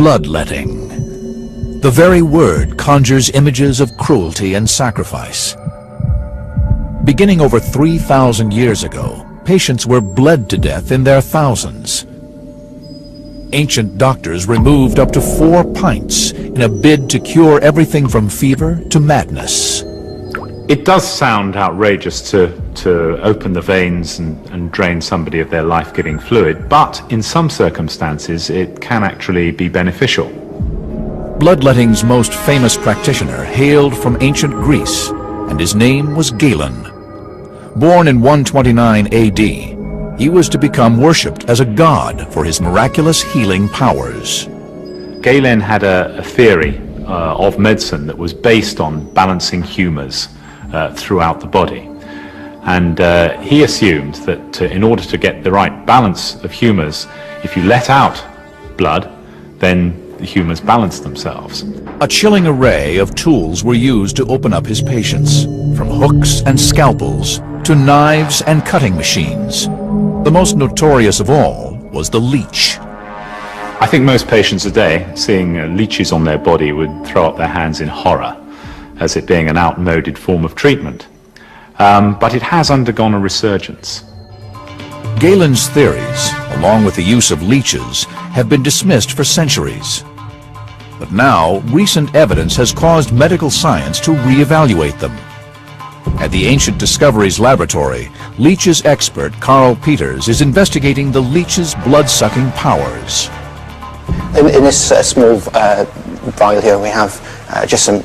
Bloodletting. The very word conjures images of cruelty and sacrifice. Beginning over 3,000 years ago, patients were bled to death in their thousands. Ancient doctors removed up to 4 pints in a bid to cure everything from fever to madness. It does sound outrageous to open the veins and drain somebody of their life-giving fluid, but in some circumstances it can actually be beneficial. Bloodletting's most famous practitioner hailed from ancient Greece, and his name was Galen. Born in 129 AD, he was to become worshipped as a god for his miraculous healing powers. Galen had a theory of medicine that was based on balancing humours throughout the body. And he assumed that in order to get the right balance of humours, if you let out blood, then the humours balance themselves. A chilling array of tools were used to open up his patients, from hooks and scalpels to knives and cutting machines. The most notorious of all was the leech. I think most patients today, seeing leeches on their body, would throw up their hands in horror, as it being an outmoded form of treatment. But it has undergone a resurgence. Galen's theories, along with the use of leeches, have been dismissed for centuries. But now, recent evidence has caused medical science to reevaluate them. At the Ancient Discoveries Laboratory, leeches expert Carl Peters is investigating the leech's blood-sucking powers. In this small vial here we have just some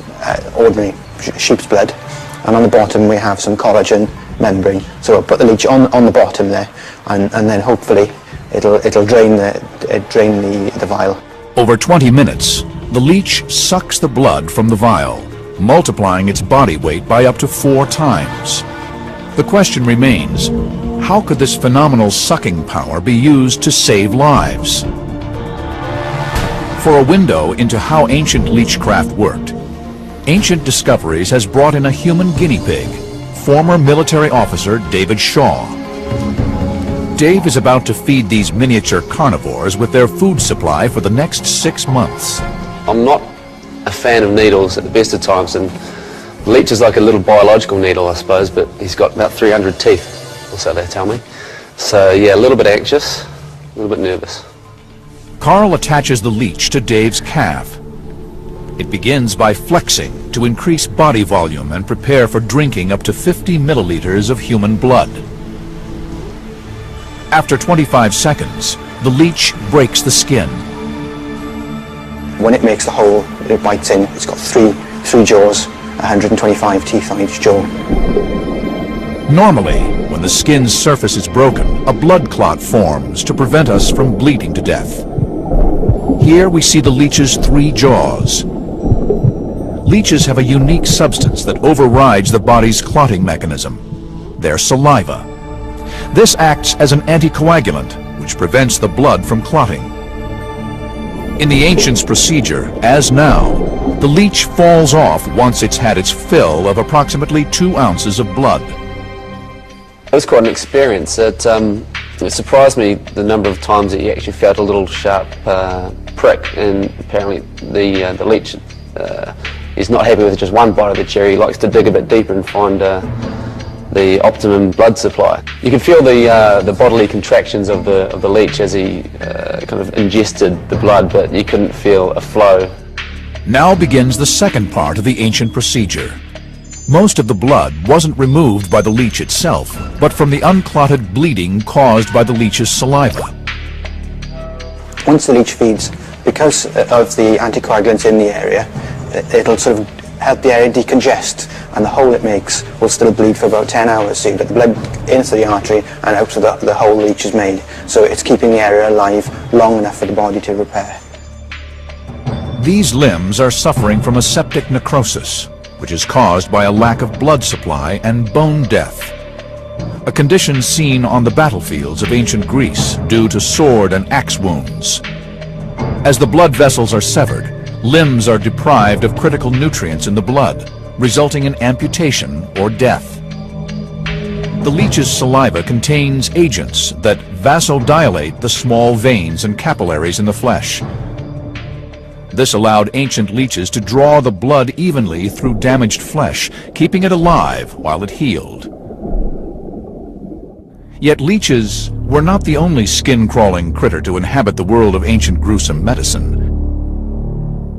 ordinary sheep's blood, and on the bottom we have some collagen membrane. So we'll put the leech on the bottom there, and then hopefully it'll drain the vial. Over 20 minutes, the leech sucks the blood from the vial, multiplying its body weight by up to 4 times. The question remains, how could this phenomenal sucking power be used to save lives? For a window into how ancient leechcraft worked, Ancient Discoveries has brought in a human guinea pig, former military officer David Shaw. Dave is about to feed these miniature carnivores with their food supply for the next 6 months. I'm not a fan of needles at the best of times, and the leech is like a little biological needle, I suppose, but he's got about 300 teeth, or so they tell me. So yeah, a little bit anxious, a little bit nervous. Carl attaches the leech to Dave's calf. It begins by flexing to increase body volume and prepare for drinking up to 50 milliliters of human blood. After 25 seconds, the leech breaks the skin. When it makes the hole, it bites in. It's got three jaws, 125 teeth on each jaw. Normally, when the skin's surface is broken, a blood clot forms to prevent us from bleeding to death. Here we see the leech's 3 jaws. Leeches have a unique substance that overrides the body's clotting mechanism, their saliva. This acts as an anticoagulant, which prevents the blood from clotting. In the ancients' procedure, as now, the leech falls off once it's had its fill of approximately 2 ounces of blood. It was quite an experience. It surprised me the number of times that you actually felt a little sharp prick, and apparently the leech is not happy with just one bite of the cherry. He likes to dig a bit deeper and find the optimum blood supply. You can feel the bodily contractions of the leech as he kind of ingested the blood, but you couldn't feel a flow. Now begins the second part of the ancient procedure. Most of the blood wasn't removed by the leech itself, but from the unclotted bleeding caused by the leech's saliva. Once the leech feeds, because of the anticoagulants in the area, it'll sort of help the area decongest, and the hole it makes will still bleed for about 10 hours, so you get the blood into the artery and out so the whole leech is made. So it's keeping the area alive long enough for the body to repair. These limbs are suffering from a septic necrosis, which is caused by a lack of blood supply and bone death, a condition seen on the battlefields of ancient Greece due to sword and axe wounds. As the blood vessels are severed, limbs are deprived of critical nutrients in the blood, resulting in amputation or death. The leech's saliva contains agents that vasodilate the small veins and capillaries in the flesh. This allowed ancient leeches to draw the blood evenly through damaged flesh, keeping it alive while it healed. Yet leeches were not the only skin-crawling critter to inhabit the world of ancient gruesome medicine.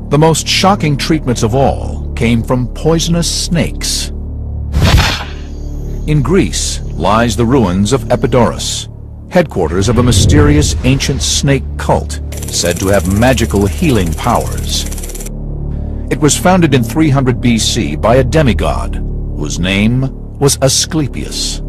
The most shocking treatments of all came from poisonous snakes. In Greece lies the ruins of Epidaurus, headquarters of a mysterious ancient snake cult said to have magical healing powers. It was founded in 300 BC by a demigod whose name was Asclepius.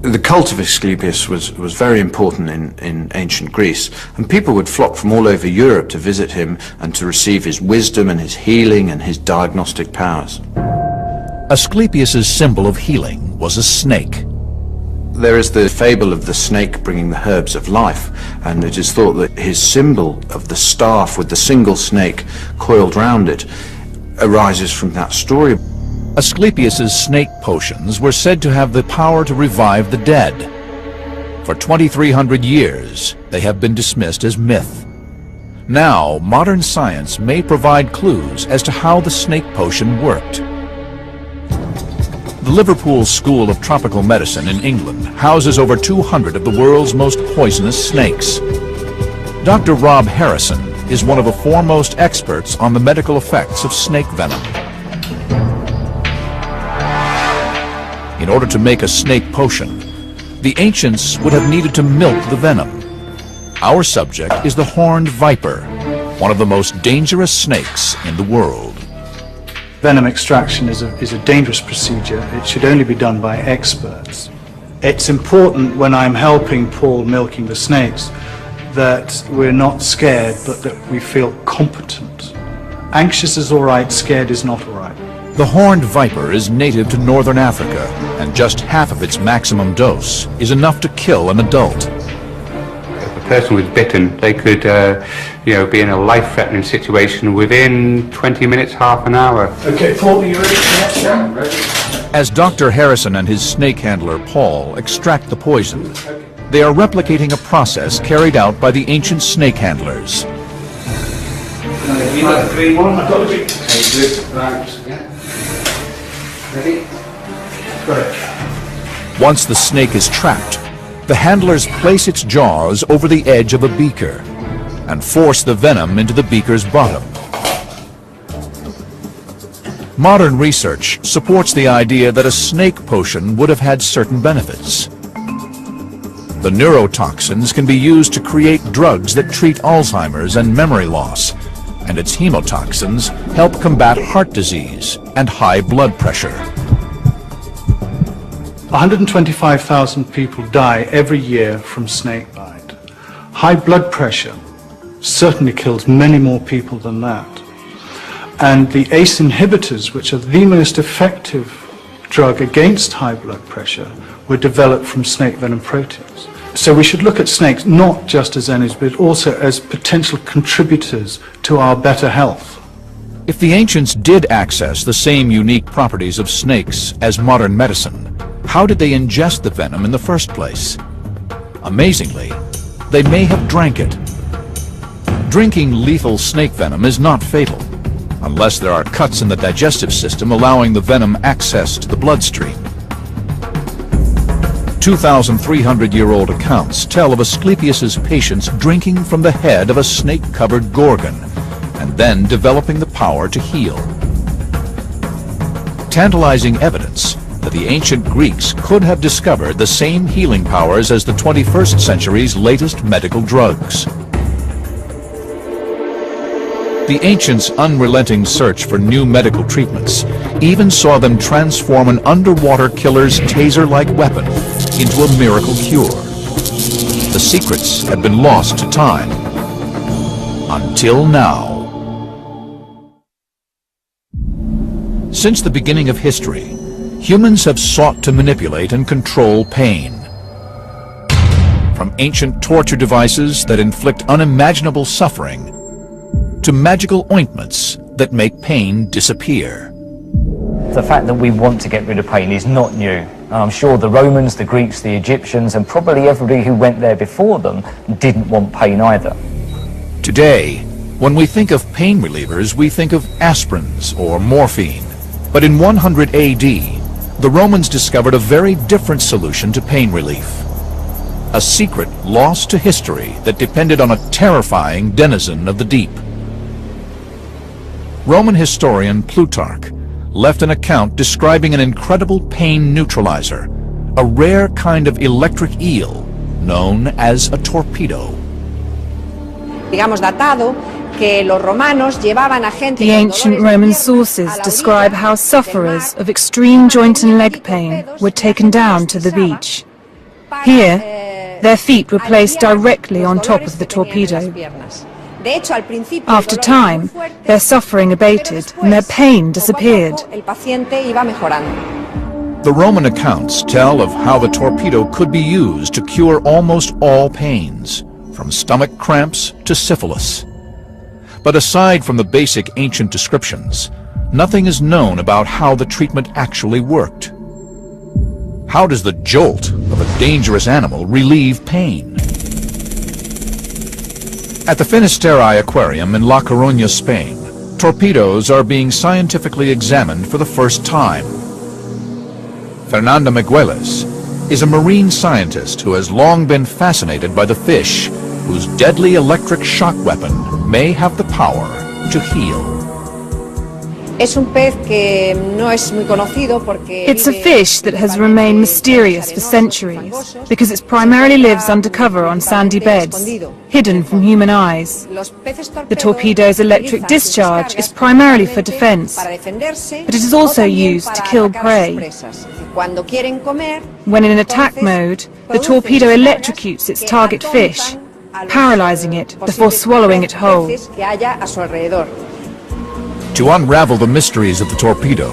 The cult of Asclepius was very important in ancient Greece, and people would flock from all over Europe to visit him and to receive his wisdom and his healing and his diagnostic powers. Asclepius's symbol of healing was a snake. There is the fable of the snake bringing the herbs of life, and it is thought that his symbol of the staff with the single snake coiled round it arises from that story. Asclepius's snake potions were said to have the power to revive the dead. For 2,300 years, they have been dismissed as myth. Now, modern science may provide clues as to how the snake potion worked. The Liverpool School of Tropical Medicine in England houses over 200 of the world's most poisonous snakes. Dr. Rob Harrison is one of the foremost experts on the medical effects of snake venom. In order to make a snake potion, the ancients would have needed to milk the venom. Our subject is the horned viper, one of the most dangerous snakes in the world. Venom extraction is a dangerous procedure. It should only be done by experts. It's important when I'm helping Paul milking the snakes that we're not scared, but that we feel competent. Anxious is all right, scared is not all right. The horned viper is native to northern Africa, and just half of its maximum dose is enough to kill an adult. If a person was bitten, they could be in a life-threatening situation within 20 minutes, half an hour. Okay, Paul, are you ready? Yeah, ready. As Dr. Harrison and his snake handler, Paul, extract the poison, they are replicating a process carried out by the ancient snake handlers. You got the green one? I've got the green. Okay, good. Right. Yeah. Ready? Got it. Once the snake is trapped, the handlers place its jaws over the edge of a beaker and force the venom into the beaker's bottom. Modern research supports the idea that a snake potion would have had certain benefits. The neurotoxins can be used to create drugs that treat Alzheimer's and memory loss, and its hemotoxins help combat heart disease and high blood pressure. 125,000 people die every year from snake bite. High blood pressure certainly kills many more people than that. And the ACE inhibitors, which are the most effective drug against high blood pressure, were developed from snake venom proteins. So we should look at snakes not just as enemies, but also as potential contributors to our better health. If the ancients did access the same unique properties of snakes as modern medicine, how did they ingest the venom in the first place? Amazingly, they may have drank it. Drinking lethal snake venom is not fatal, unless there are cuts in the digestive system allowing the venom access to the bloodstream. 2,300-year-old accounts tell of Asclepius's patients drinking from the head of a snake-covered gorgon and then developing the power to heal. Tantalizing evidence that the ancient Greeks could have discovered the same healing powers as the 21st century's latest medical drugs. The ancients' unrelenting search for new medical treatments even saw them transform an underwater killer's taser-like weapon into a miracle cure. The secrets had been lost to time. Until now. Since the beginning of history, humans have sought to manipulate and control pain. From ancient torture devices that inflict unimaginable suffering to magical ointments that make pain disappear. The fact that we want to get rid of pain is not new. And I'm sure the Romans, the Greeks, the Egyptians, and probably everybody who went there before them didn't want pain either. Today, When we think of pain relievers, we think of aspirins or morphine. But in 100 AD, the Romans discovered a very different solution to pain relief. A secret lost to history that depended on a terrifying denizen of the deep. Roman historian Plutarch left an account describing an incredible pain neutralizer, a rare kind of electric eel known as a torpedo. The ancient Roman sources describe how sufferers of extreme joint and leg pain were taken down to the beach. Here, their feet were placed directly on top of the torpedo. After time, their suffering abated and their pain disappeared. The Roman accounts tell of how the torpedo could be used to cure almost all pains, from stomach cramps to syphilis. But aside from the basic ancient descriptions, nothing is known about how the treatment actually worked. How does the jolt of a dangerous animal relieve pain? At the Finisterre Aquarium in La Coruña, Spain, torpedoes are being scientifically examined for the first time. Fernanda Migueles is a marine scientist who has long been fascinated by the fish whose deadly electric shock weapon may have the power to heal. It's a fish that has remained mysterious for centuries because it primarily lives undercover on sandy beds, hidden from human eyes. The torpedo's electric discharge is primarily for defense, but it is also used to kill prey. When in attack mode, the torpedo electrocutes its target fish, paralyzing it before swallowing it whole. To unravel the mysteries of the torpedo,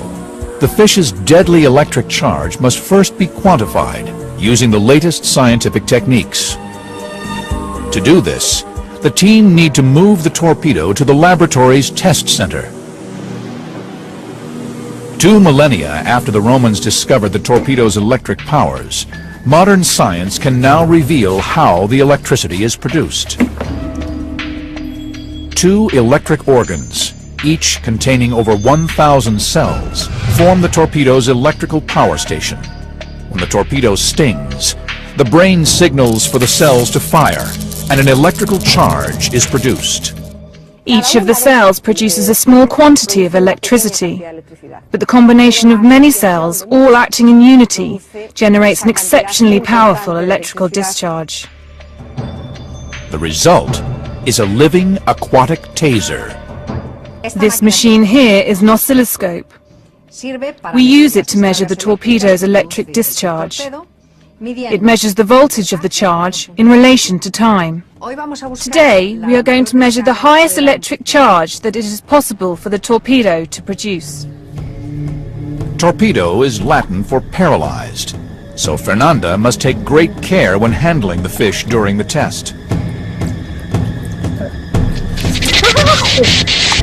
the fish's deadly electric charge must first be quantified using the latest scientific techniques. To do this, the team need to move the torpedo to the laboratory's test center. 2 millennia after the Romans discovered the torpedo's electric powers, modern science can now reveal how the electricity is produced. 2 electric organs, each containing over 1,000 cells, form the torpedo's electrical power station. When the torpedo stings, the brain signals for the cells to fire, and an electrical charge is produced. Each of the cells produces a small quantity of electricity, but the combination of many cells, all acting in unity, generates an exceptionally powerful electrical discharge. The result is a living aquatic taser. This machine here is an oscilloscope. We use it to measure the torpedo's electric discharge. It measures the voltage of the charge in relation to time. Today, we are going to measure the highest electric charge that it is possible for the torpedo to produce. Torpedo is Latin for paralyzed, so Fernanda must take great care when handling the fish during the test.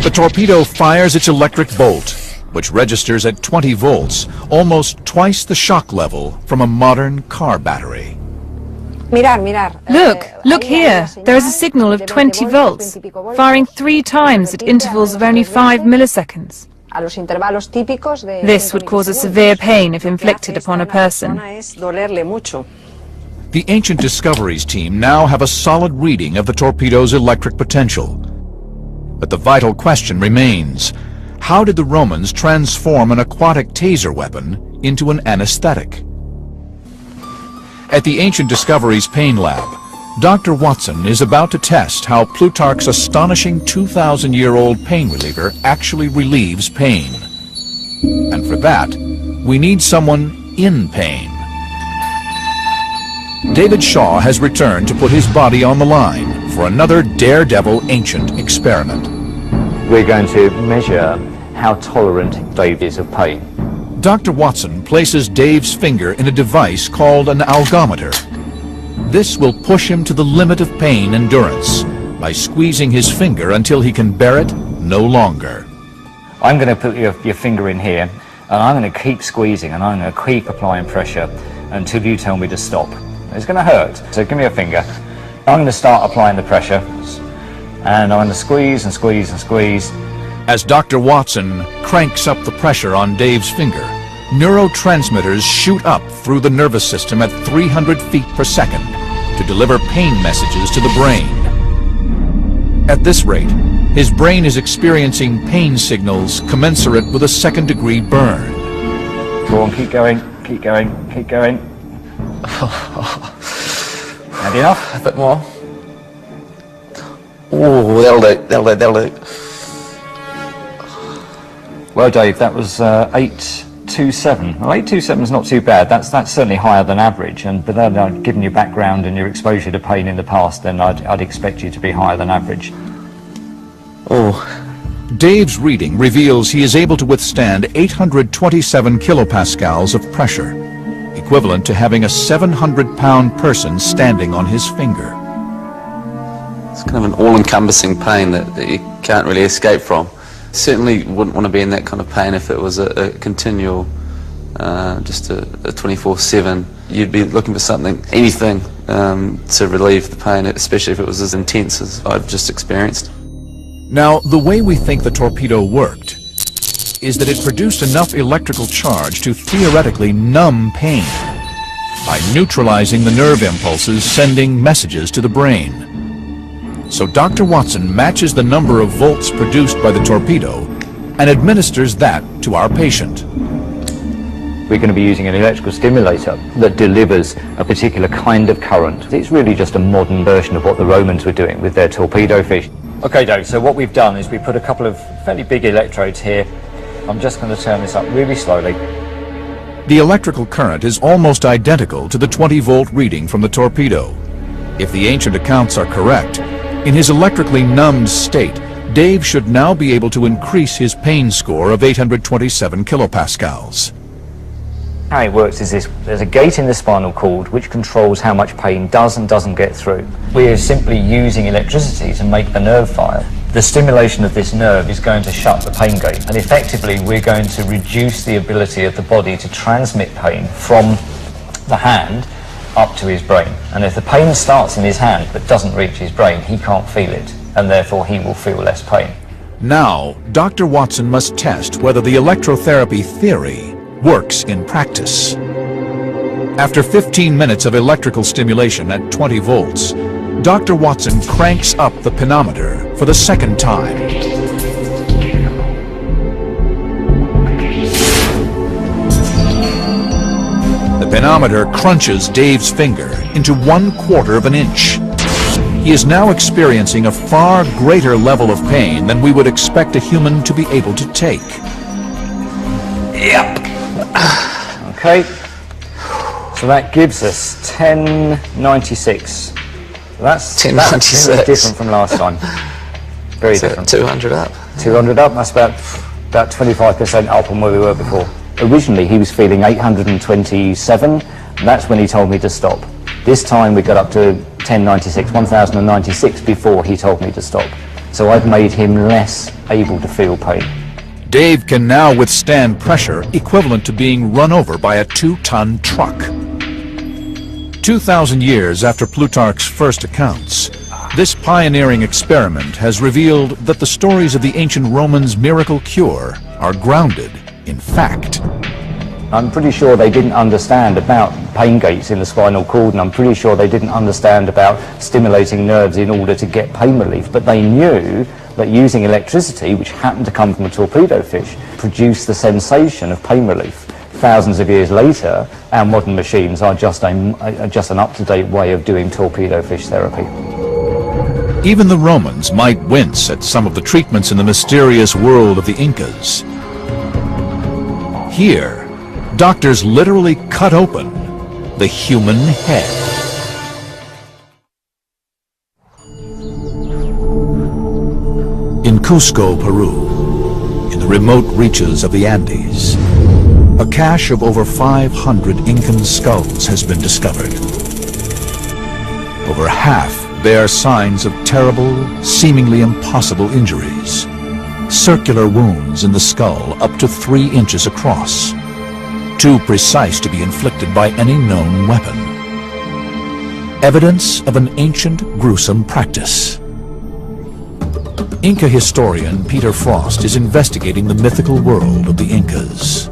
The torpedo fires its electric bolt, which registers at 20 volts, almost twice the shock level from a modern car battery. Look here. There is a signal of 20 volts, firing 3 times at intervals of only 5 milliseconds. This would cause a severe pain if inflicted upon a person. The Ancient Discoveries team now have a solid reading of the torpedo's electric potential. But the vital question remains, how did the Romans transform an aquatic taser weapon into an anesthetic? At the Ancient Discoveries Pain Lab, Dr. Watson is about to test how Plutarch's astonishing 2,000-year-old pain reliever actually relieves pain. And for that, we need someone in pain. David Shaw has returned to put his body on the line for another daredevil ancient experiment. We're going to measure how tolerant Dave is of pain. Dr. Watson places Dave's finger in a device called an algometer. This will push him to the limit of pain endurance by squeezing his finger until he can bear it no longer. I'm going to put your finger in here, and I'm going to keep squeezing, and I'm going to keep applying pressure until you tell me to stop. It's going to hurt, so give me a finger. I'm going to start applying the pressure. And I'm going to squeeze and squeeze and squeeze. As Dr. Watson cranks up the pressure on Dave's finger, neurotransmitters shoot up through the nervous system at 300 feet per second to deliver pain messages to the brain. At this rate, his brain is experiencing pain signals commensurate with a second-degree burn. Go on, keep going, keep going, keep going. Had enough? A bit more. Oh, that'll do, that'll do, that'll do. Well, Dave, that was 827. Well, 827 is not too bad. That's certainly higher than average. But then, given your background and your exposure to pain in the past, then I'd expect you to be higher than average. Oh. Dave's reading reveals he is able to withstand 827 kilopascals of pressure, equivalent to having a 700-pound person standing on his finger. It's kind of an all-encompassing pain that you can't really escape from. Certainly wouldn't want to be in that kind of pain if it was a continual, just a 24/7. You'd be looking for something, anything, to relieve the pain, especially if it was as intense as I've just experienced. Now, the way we think the torpedo worked is that it produced enough electrical charge to theoretically numb pain by neutralizing the nerve impulses sending messages to the brain. So Dr. Watson matches the number of volts produced by the torpedo and administers that to our patient. We're going to be using an electrical stimulator that delivers a particular kind of current. It's really just a modern version of what the Romans were doing with their torpedo fish. Okay, Dave, so what we've done is we put a couple of fairly big electrodes here. I'm just going to turn this up really slowly. The electrical current is almost identical to the 20-volt reading from the torpedo. If the ancient accounts are correct, in his electrically numbed state, Dave should now be able to increase his pain score of 827 kilopascals. How it works is this: there's a gate in the spinal cord which controls how much pain does and doesn't get through. We're simply using electricity to make the nerve fire. The stimulation of this nerve is going to shut the pain gate, and effectively we're going to reduce the ability of the body to transmit pain from the hand up to his brain. And if the pain starts in his hand but doesn't reach his brain, he can't feel it, and therefore he will feel less pain. Now, Dr. Watson must test whether the electrotherapy theory works in practice. After 15 minutes of electrical stimulation at 20 volts, Dr. Watson cranks up the pinometer for the second time. The pinometer crunches Dave's finger into 1/4 of an inch. He is now experiencing a far greater level of pain than we would expect a human to be able to take. Yep. Okay, so that gives us 1096. That's 1096. That's different from last time. Very different. 200 up. 200 up. That's about 25% up on where we were before. Originally, he was feeling 827. That's when he told me to stop. This time we got up to 1096, 1096 before he told me to stop. So I've made him less able to feel pain. Dave can now withstand pressure equivalent to being run over by a 2-ton truck. 2,000 years after Plutarch's first accounts, this pioneering experiment has revealed that the stories of the ancient Romans' miracle cure are grounded in fact. I'm pretty sure they didn't understand about pain gates in the spinal cord, and I'm pretty sure they didn't understand about stimulating nerves in order to get pain relief, but they knew that using electricity, which happened to come from a torpedo fish, produced the sensation of pain relief. Thousands of years later, our modern machines are just an up-to-date way of doing torpedo fish therapy. Even the Romans might wince at some of the treatments in the mysterious world of the Incas. Here, doctors literally cut open the human head. In Cusco, Peru, in the remote reaches of the Andes, a cache of over 500 Incan skulls has been discovered. Over half bear signs of terrible, seemingly impossible injuries. Circular wounds in the skull up to 3 inches across, too precise to be inflicted by any known weapon. Evidence of an ancient, gruesome practice. Inca historian Peter Frost is investigating the mythical world of the Incas.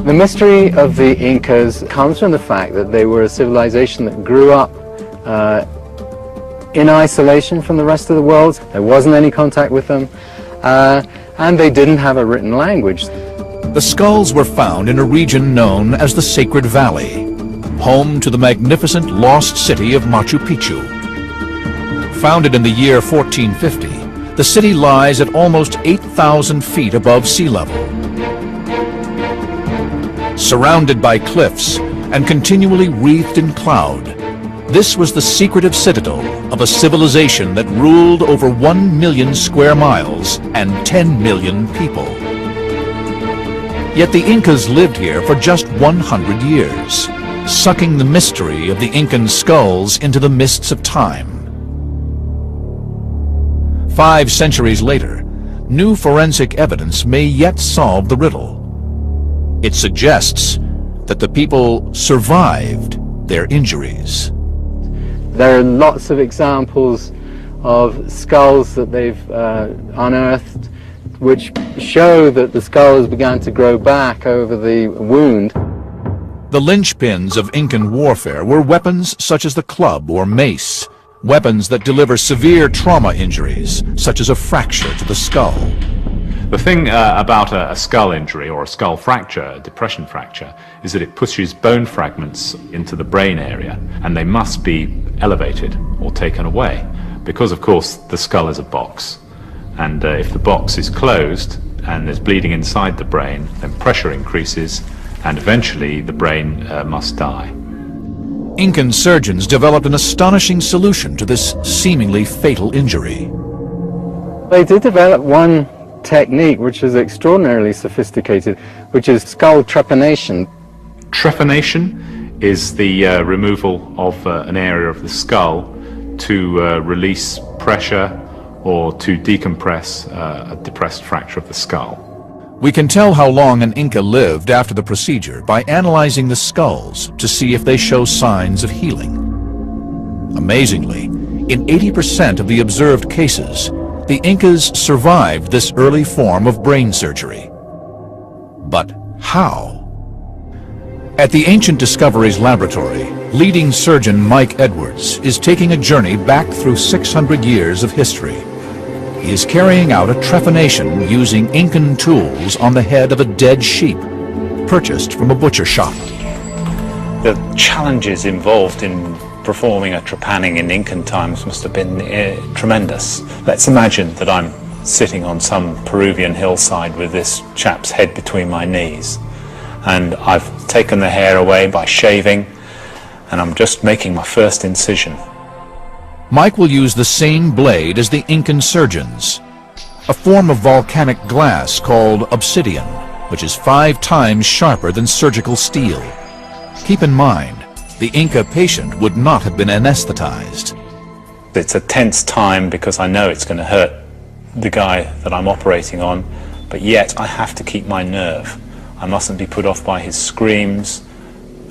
The mystery of the Incas comes from the fact that they were a civilization that grew up in isolation from the rest of the world. There wasn't any contact with them, and they didn't have a written language. The skulls were found in a region known as the Sacred Valley, home to the magnificent lost city of Machu Picchu. Founded in the year 1450, the city lies at almost 8,000 feet above sea level. Surrounded by cliffs and continually wreathed in cloud, this was the secretive citadel of a civilization that ruled over 1 million square miles and 10 million people. Yet the Incas lived here for just 100 years, sucking the mystery of the Incan skulls into the mists of time. 5 centuries later, new forensic evidence may yet solve the riddle. It suggests that the people survived their injuries. There are lots of examples of skulls that they've unearthed which show that the skulls began to grow back over the wound. The linchpins of Incan warfare were weapons such as the club or mace, weapons that deliver severe trauma injuries, such as a fracture to the skull. The thing about a skull injury or a skull fracture, a depression fracture, is that it pushes bone fragments into the brain area, and they must be elevated or taken away, because of course the skull is a box, and if the box is closed and there's bleeding inside the brain, then pressure increases and eventually the brain must die. Incan surgeons developed an astonishing solution to this seemingly fatal injury. They did develop one technique which is extraordinarily sophisticated, which is skull trepanation. Trepanation is the removal of an area of the skull to release pressure or to decompress a depressed fracture of the skull. We can tell how long an Inca lived after the procedure by analyzing the skulls to see if they show signs of healing. Amazingly, in 80% of the observed cases, the Incas survived this early form of brain surgery. But how? At the Ancient Discoveries Laboratory, leading surgeon Mike Edwards is taking a journey back through 600 years of history. He is carrying out a trepanation using Incan tools on the head of a dead sheep, purchased from a butcher shop. The challenges involved in performing a trepanning in Incan times must have been tremendous. Let's imagine that I'm sitting on some Peruvian hillside with this chap's head between my knees, and I've taken the hair away by shaving, and I'm just making my first incision. Mike will use the same blade as the Incan surgeons, a form of volcanic glass called obsidian, which is 5 times sharper than surgical steel. Keep in mind, the Inca patient would not have been anesthetized. It's a tense time because I know it's going to hurt the guy that I'm operating on, but yet I have to keep my nerve. I mustn't be put off by his screams,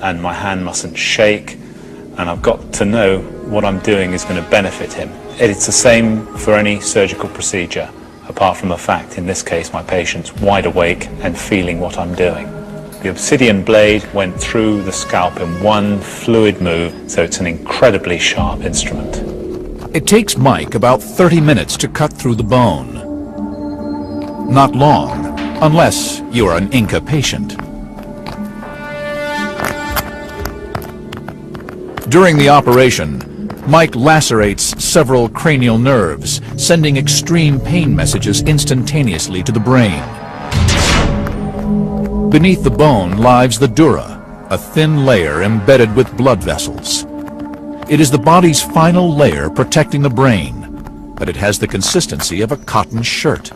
and my hand mustn't shake, and I've got to know what I'm doing is going to benefit him. It's the same for any surgical procedure, apart from the fact, in this case, my patient's wide awake and feeling what I'm doing. The obsidian blade went through the scalp in one fluid move, so it's an incredibly sharp instrument. It takes Mike about 30 minutes to cut through the bone. Not long, unless you are an Inca patient. During the operation, Mike lacerates several cranial nerves, sending extreme pain messages instantaneously to the brain. Beneath the bone lies the dura, a thin layer embedded with blood vessels. It is the body's final layer protecting the brain, but it has the consistency of a cotton shirt.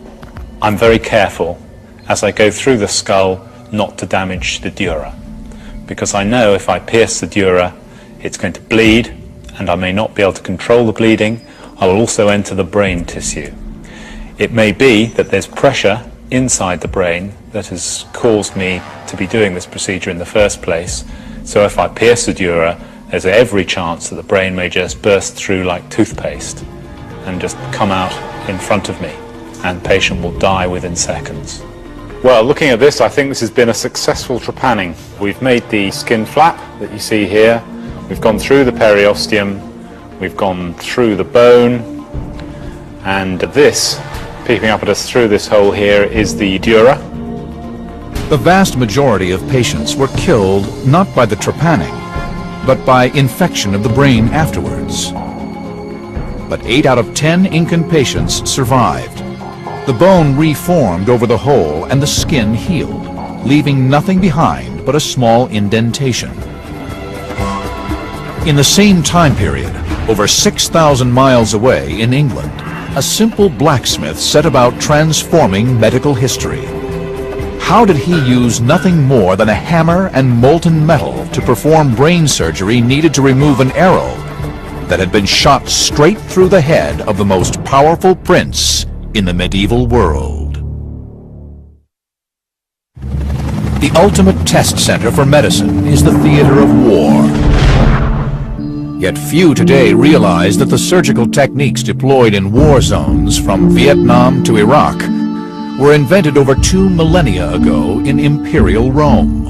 I'm very careful as I go through the skull not to damage the dura, because I know if I pierce the dura, it's going to bleed, and I may not be able to control the bleeding. I will also enter the brain tissue. It may be that there's pressure inside the brain that has caused me to be doing this procedure in the first place. So if I pierce the dura, there's every chance that the brain may just burst through like toothpaste. and just come out in front of me, and the patient will die within seconds. Well, looking at this, I think this has been a successful trepanning. We've made the skin flap that you see here, we've gone through the periosteum, we've gone through the bone, and this, peeping up at us through this hole here, is the dura. The vast majority of patients were killed not by the trepanning, but by infection of the brain afterwards. But 8 out of 10 Incan patients survived. The bone reformed over the hole and the skin healed, leaving nothing behind but a small indentation. In the same time period, over 6,000 miles away in England, a simple blacksmith set about transforming medical history. How did he use nothing more than a hammer and molten metal to perform brain surgery needed to remove an arrow that had been shot straight through the head of the most powerful prince in the medieval world? The ultimate test center for medicine is the theater of war. Yet few today realize that the surgical techniques deployed in war zones from Vietnam to Iraq were invented over 2 millennia ago in Imperial Rome.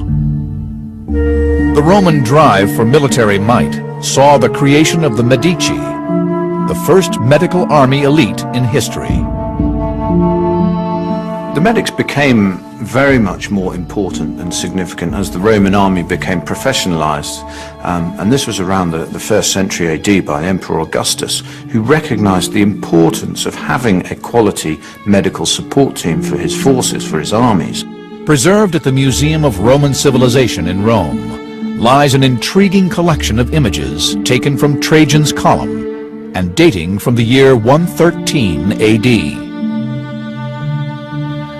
The Roman drive for military might saw the creation of the Medici, the first medical army elite in history. The medics became very much more important and significant as the Roman army became professionalized, and this was around the 1st century AD by Emperor Augustus, who recognized the importance of having a quality medical support team for his forces, for his armies. Preserved at the Museum of Roman Civilization in Rome lies an intriguing collection of images taken from Trajan's column and dating from the year 113 AD.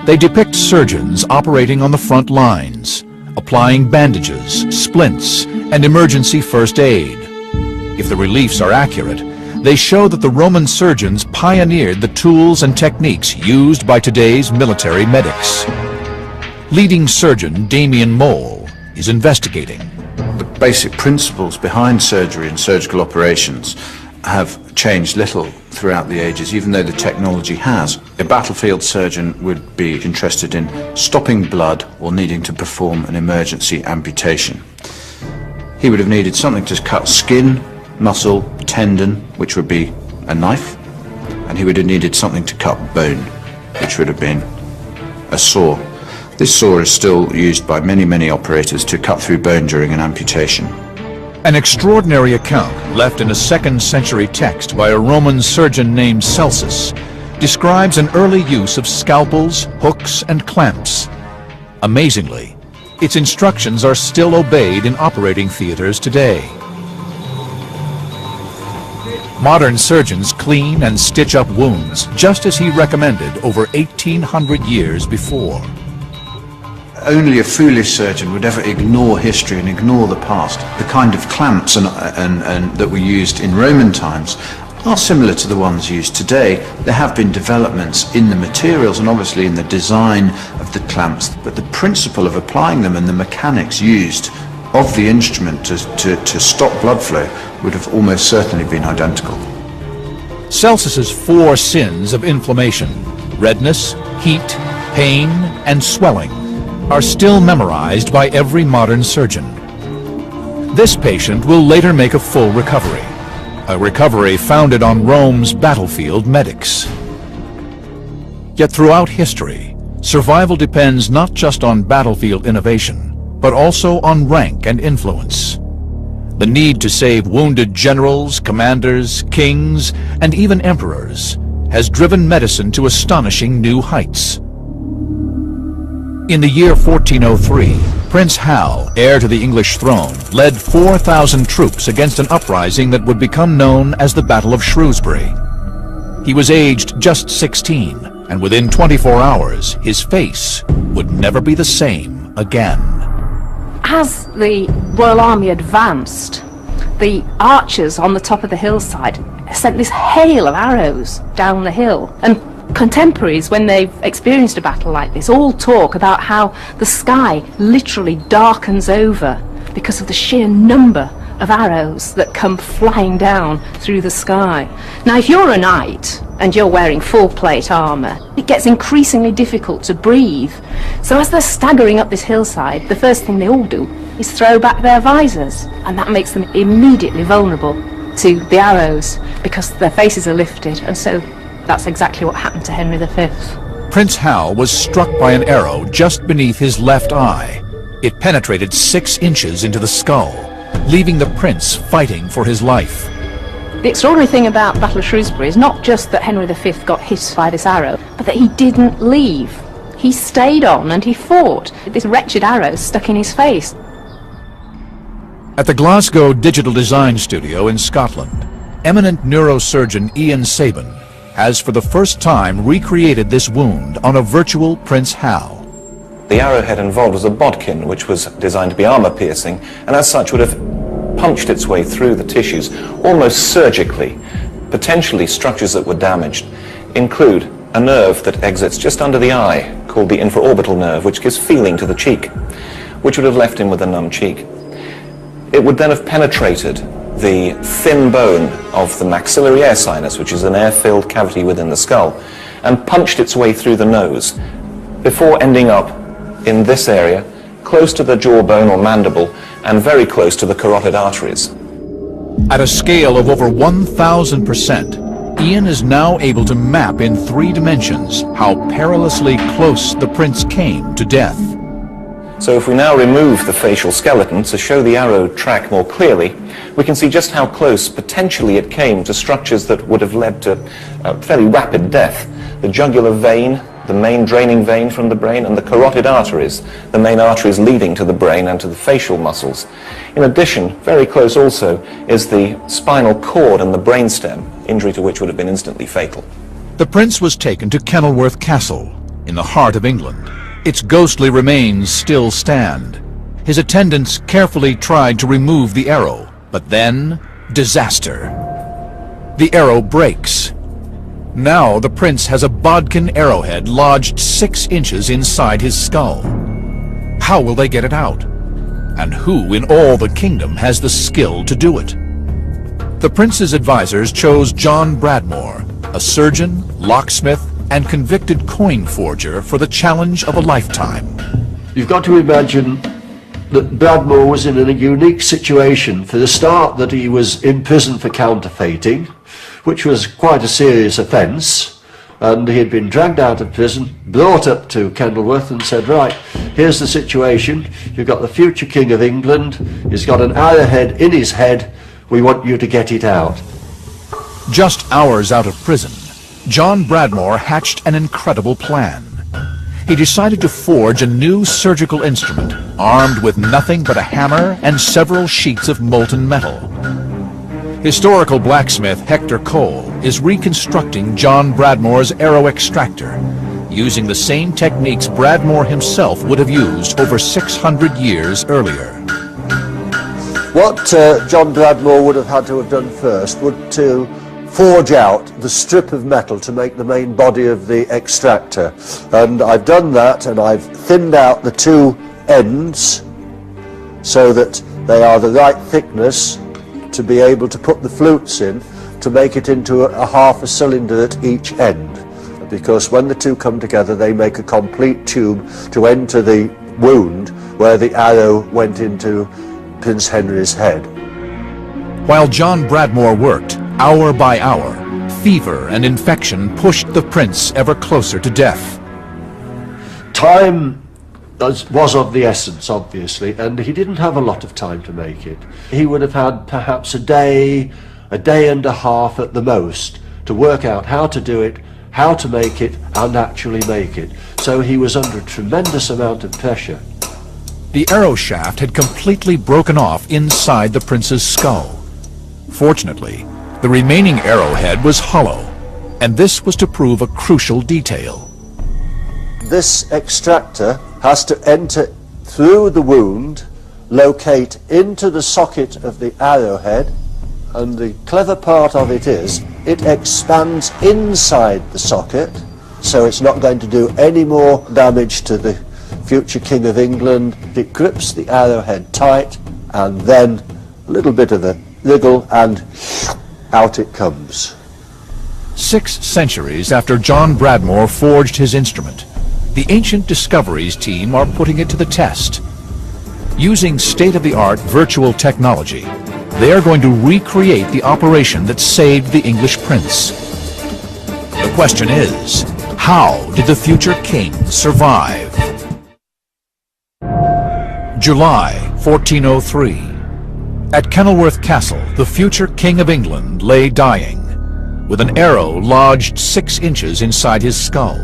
They depict surgeons operating on the front lines, applying bandages, splints, and emergency first aid. If the reliefs are accurate, they show that the Roman surgeons pioneered the tools and techniques used by today's military medics. Leading surgeon Damien Mole is investigating. The basic principles behind surgery and surgical operations have changed little throughout the ages, even though the technology has. A battlefield surgeon would be interested in stopping blood or needing to perform an emergency amputation. He would have needed something to cut skin, muscle, tendon, which would be a knife, and he would have needed something to cut bone, which would have been a saw. This saw is still used by many operators to cut through bone during an amputation. An extraordinary account left in a 2nd century text by a Roman surgeon named Celsus describes an early use of scalpels, hooks, and clamps. Amazingly, its instructions are still obeyed in operating theaters today. Modern surgeons clean and stitch up wounds just as he recommended over 1,800 years before. Only a foolish surgeon would ever ignore history and ignore the past. The kind of clamps and that were used in Roman times are similar to the ones used today. There have been developments in the materials and obviously in the design of the clamps, but the principle of applying them and the mechanics used of the instrument to stop blood flow would have almost certainly been identical. Celsus's 4 sins of inflammation, redness, heat, pain, and swelling, are still memorized by every modern surgeon. This patient will later make a full recovery, a recovery founded on Rome's battlefield medics. Yet throughout history, survival depends not just on battlefield innovation, but also on rank and influence. The need to save wounded generals, commanders, kings, and even emperors has driven medicine to astonishing new heights. In the year 1403, Prince Hal, heir to the English throne, led 4,000 troops against an uprising that would become known as the Battle of Shrewsbury. He was aged just 16, and within 24 hours, his face would never be the same again. As the Royal Army advanced, the archers on the top of the hillside sent this hail of arrows down the hill, and contemporaries, when they've experienced a battle like this, all talk about how the sky literally darkens over because of the sheer number of arrows that come flying down through the sky. Now, if you're a knight and you're wearing full plate armour, it gets increasingly difficult to breathe. So as they're staggering up this hillside, the first thing they all do is throw back their visors, and that makes them immediately vulnerable to the arrows because their faces are lifted, and so that's exactly what happened to Henry V. Prince Hal was struck by an arrow just beneath his left eye. It penetrated 6 inches into the skull, leaving the prince fighting for his life. The extraordinary thing about the Battle of Shrewsbury is not just that Henry V got hit by this arrow, but that he didn't leave. He stayed on and he fought. This wretched arrow stuck in his face. At the Glasgow Digital Design Studio in Scotland, eminent neurosurgeon Ian Sabin has for the first time recreated this wound on a virtual Prince Hal. The arrowhead involved was a bodkin, which was designed to be armor-piercing, and as such would have punched its way through the tissues almost surgically. Potentially structures that were damaged include a nerve that exits just under the eye, called the infraorbital nerve, which gives feeling to the cheek, which would have left him with a numb cheek. It would then have penetrated the thin bone of the maxillary air sinus, which is an air-filled cavity within the skull, and punched its way through the nose, before ending up in this area, close to the jawbone or mandible, and very close to the carotid arteries. At a scale of over 1,000%, Ian is now able to map in 3 dimensions how perilously close the prince came to death. So if we now remove the facial skeleton to show the arrow track more clearly, we can see just how close potentially it came to structures that would have led to fairly rapid death. The jugular vein, the main draining vein from the brain, and the carotid arteries, the main arteries leading to the brain and to the facial muscles. In addition, very close also is the spinal cord and the brainstem, injury to which would have been instantly fatal. The prince was taken to Kenilworth Castle, in the heart of England. Its ghostly remains still stand. His attendants carefully tried to remove the arrow, but then, disaster. The arrow breaks. Now the prince has a bodkin arrowhead lodged 6 inches inside his skull. How will they get it out? And who in all the kingdom has the skill to do it? The prince's advisors chose John Bradmore, a surgeon, locksmith, and convicted coin forger, for the challenge of a lifetime. You've got to imagine that Bradmore was in a unique situation. For the start, that he was in prison for counterfeiting, which was quite a serious offence, and he had been dragged out of prison, brought up to Kenilworth and said, right, here's the situation, you've got the future King of England, he's got an arrowhead in his head, we want you to get it out. Just hours out of prison, John Bradmore hatched an incredible plan. He decided to forge a new surgical instrument, armed with nothing but a hammer and several sheets of molten metal. Historical blacksmith Hector Cole is reconstructing John Bradmore's arrow extractor, using the same techniques Bradmore himself would have used over 600 years earlier. What John Bradmore would have had to have done first would to forge out the strip of metal to make the main body of the extractor, and I've done that, and I've thinned out the 2 ends so that they are the right thickness to be able to put the flutes in, to make it into a half a cylinder at each end, because when the 2 come together they make a complete tube to enter the wound where the arrow went into Prince Henry's head. While John Bradmore worked, hour by hour, fever and infection pushed the prince ever closer to death. Time was of the essence, obviously, and he didn't have a lot of time to make it. He would have had perhaps a day and a half at the most to work out how to do it, how to make it, and actually make it. So he was under a tremendous amount of pressure. The arrow shaft had completely broken off inside the prince's skull. Fortunately, the remaining arrowhead was hollow, and this was to prove a crucial detail. This extractor has to enter through the wound, locate into the socket of the arrowhead, and the clever part of it is it expands inside the socket, so it's not going to do any more damage to the future King of England. It grips the arrowhead tight, and then a little bit of the niggle, and out it comes. 6 centuries after John Bradmore forged his instrument, the Ancient Discoveries team are putting it to the test. Using state-of-the-art virtual technology, they are going to recreate the operation that saved the English prince. The question is, how did the future king survive? July 1403. At Kenilworth Castle, the future King of England lay dying, with an arrow lodged 6 inches inside his skull.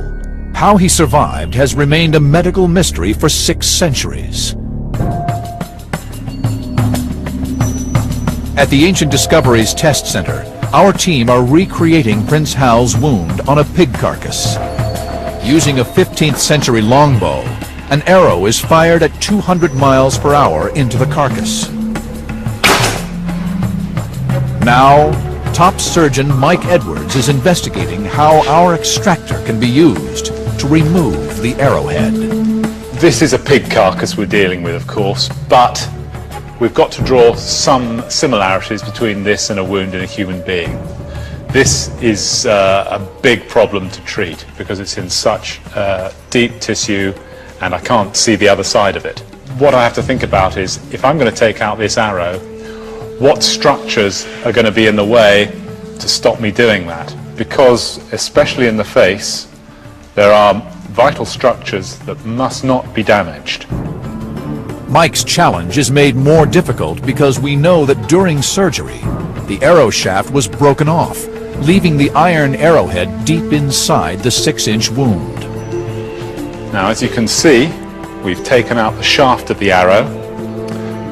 How he survived has remained a medical mystery for 6 centuries. At the Ancient Discoveries Test Center, our team are recreating Prince Hal's wound on a pig carcass. Using a 15th century longbow, an arrow is fired at 200 miles per hour into the carcass. Now, top surgeon Mike Edwards is investigating how our extractor can be used to remove the arrowhead. This is a pig carcass we're dealing with, of course, but we've got to draw some similarities between this and a wound in a human being. This is a big problem to treat because it's in such deep tissue and I can't see the other side of it. What I have to think about is, if I'm going to take out this arrow, what structures are going to be in the way to stop me doing that? Because, especially in the face, there are vital structures that must not be damaged. Mike's challenge is made more difficult because we know that during surgery, the arrow shaft was broken off, leaving the iron arrowhead deep inside the 6-inch wound. Now, as you can see, we've taken out the shaft of the arrow,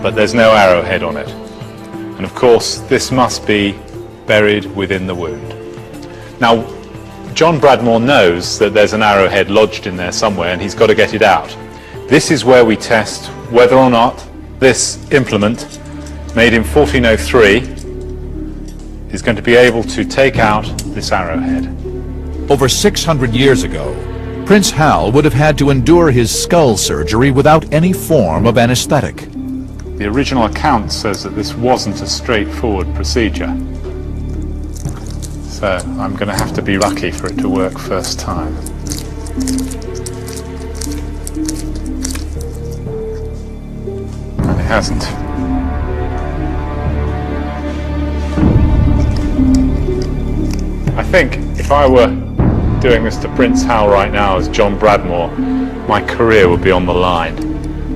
but there's no arrowhead on it. And of course, this must be buried within the wound. Now, John Bradmore knows that there's an arrowhead lodged in there somewhere and he's got to get it out. This is where we test whether or not this implement, made in 1403, is going to be able to take out this arrowhead. Over 600 years ago, Prince Hal would have had to endure his skull surgery without any form of anesthetic. The original account says that this wasn't a straightforward procedure. So I'm going to have to be lucky for it to work first time. And it hasn't. I think if I were doing this to Prince Hal right now as John Bradmore, my career would be on the line.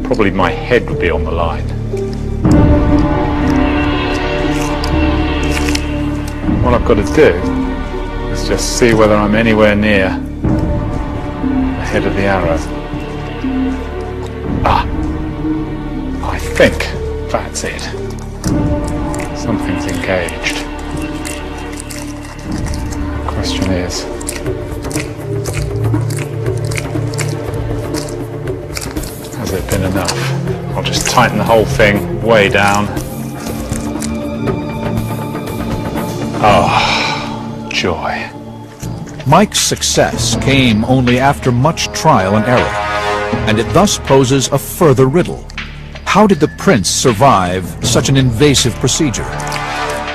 Probably my head would be on the line. What I've got to do is just see whether I'm anywhere near the head of the arrow. Ah, I think that's it. Something's engaged. The question is, has it been enough? I'll just tighten the whole thing way down. Oh, joy. Mike's success came only after much trial and error, and it thus poses a further riddle. How did the prince survive such an invasive procedure?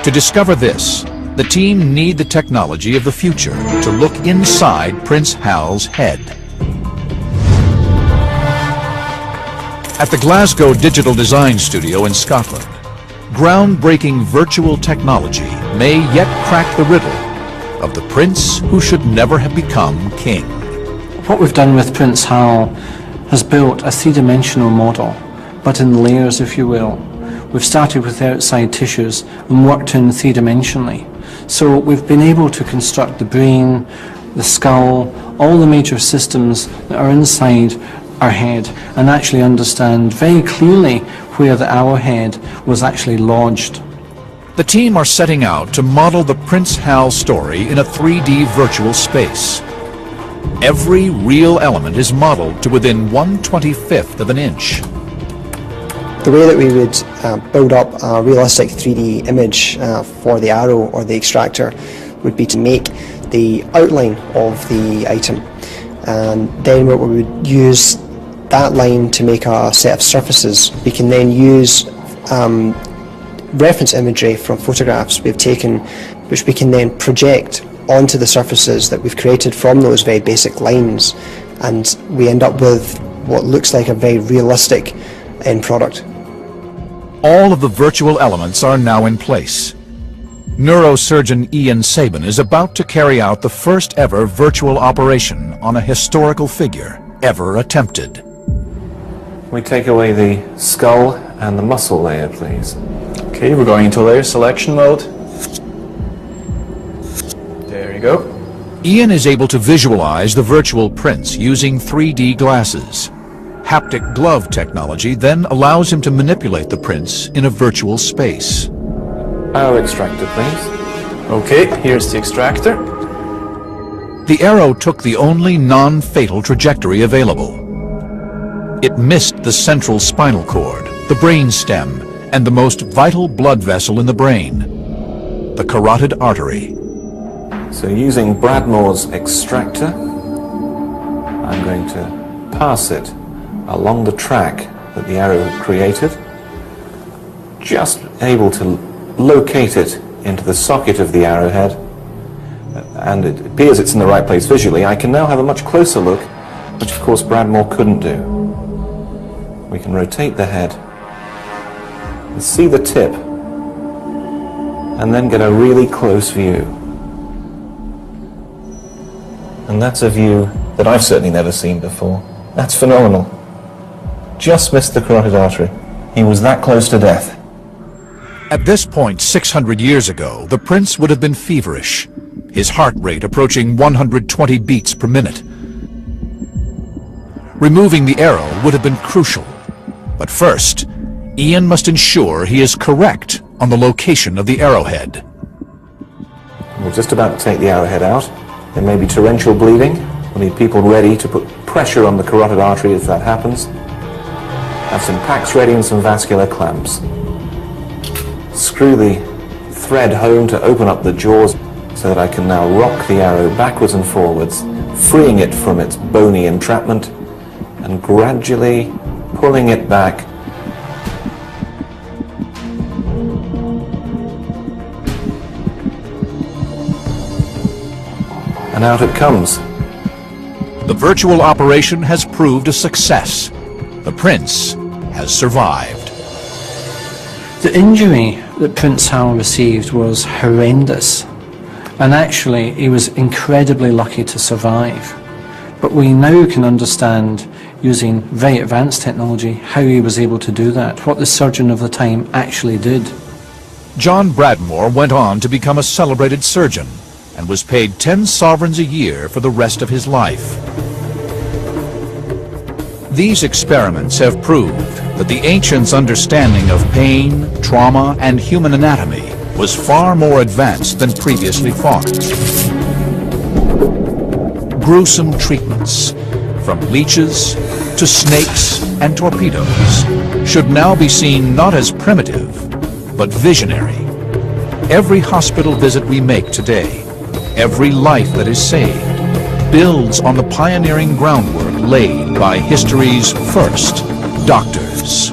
To discover this, the team need the technology of the future to look inside Prince Hal's head. At the Glasgow Digital Design Studio in Scotland, groundbreaking virtual technology may yet crack the riddle of the prince who should never have become king. What we've done with Prince Hal has built a three-dimensional model, but in layers, if you will. We've started with outside tissues and worked in three-dimensionally. So we've been able to construct the brain, the skull, all the major systems that are inside our head, and actually understand very clearly where the arrowhead was actually lodged. The team are setting out to model the Prince Hal story in a 3D virtual space. Every real element is modeled to within 1/25th of an inch. The way that we would build up a realistic 3D image for the arrow or the extractor would be to make the outline of the item, and then what we would use that line to make a set of surfaces. We can then use reference imagery from photographs we've taken, which we can then project onto the surfaces that we've created from those very basic lines, and we end up with what looks like a very realistic end product. All of the virtual elements are now in place. Neurosurgeon Ian Sabin is about to carry out the first ever virtual operation on a historical figure ever attempted. We take away the skull and the muscle layer, please. Okay, we're going into layer selection mode. There you go. Ian is able to visualize the virtual prints using 3D glasses. Haptic glove technology then allows him to manipulate the prints in a virtual space. Arrow extractor, please. Okay, here's the extractor. The arrow took the only non-fatal trajectory available. It missed the central spinal cord, the brain stem, and the most vital blood vessel in the brain, the carotid artery. So using Bradmore's extractor, I'm going to pass it along the track that the arrow created, just able to locate it into the socket of the arrowhead, and it appears it's in the right place visually. I can now have a much closer look, which of course Bradmore couldn't do. We can rotate the head and see the tip, and then get a really close view. And that's a view that I've certainly never seen before. That's phenomenal. Just missed the carotid artery. He was that close to death. At this point, 600 years ago, the prince would have been feverish, his heart rate approaching 120 beats per minute. Removing the arrow would have been crucial. But first, Ian must ensure he is correct on the location of the arrowhead. We're just about to take the arrowhead out. There may be torrential bleeding. We'll need people ready to put pressure on the carotid artery if that happens. Have some packs ready and some vascular clamps. Screw the thread home to open up the jaws so that I can now rock the arrow backwards and forwards, freeing it from its bony entrapment and gradually pulling it back. And out it comes. The virtual operation has proved a success. The prince has survived. The injury that Prince Hal received was horrendous, and actually he was incredibly lucky to survive. But we now can understand, using very advanced technology, how he was able to do that, what the surgeon of the time actually did. John Bradmore went on to become a celebrated surgeon and was paid 10 sovereigns a year for the rest of his life. These experiments have proved that the ancients' understanding of pain, trauma, and human anatomy was far more advanced than previously thought. Gruesome treatments, from leeches to snakes and torpedoes, should now be seen not as primitive, but visionary. Every hospital visit we make today, every life that is saved, builds on the pioneering groundwork laid by history's first doctors.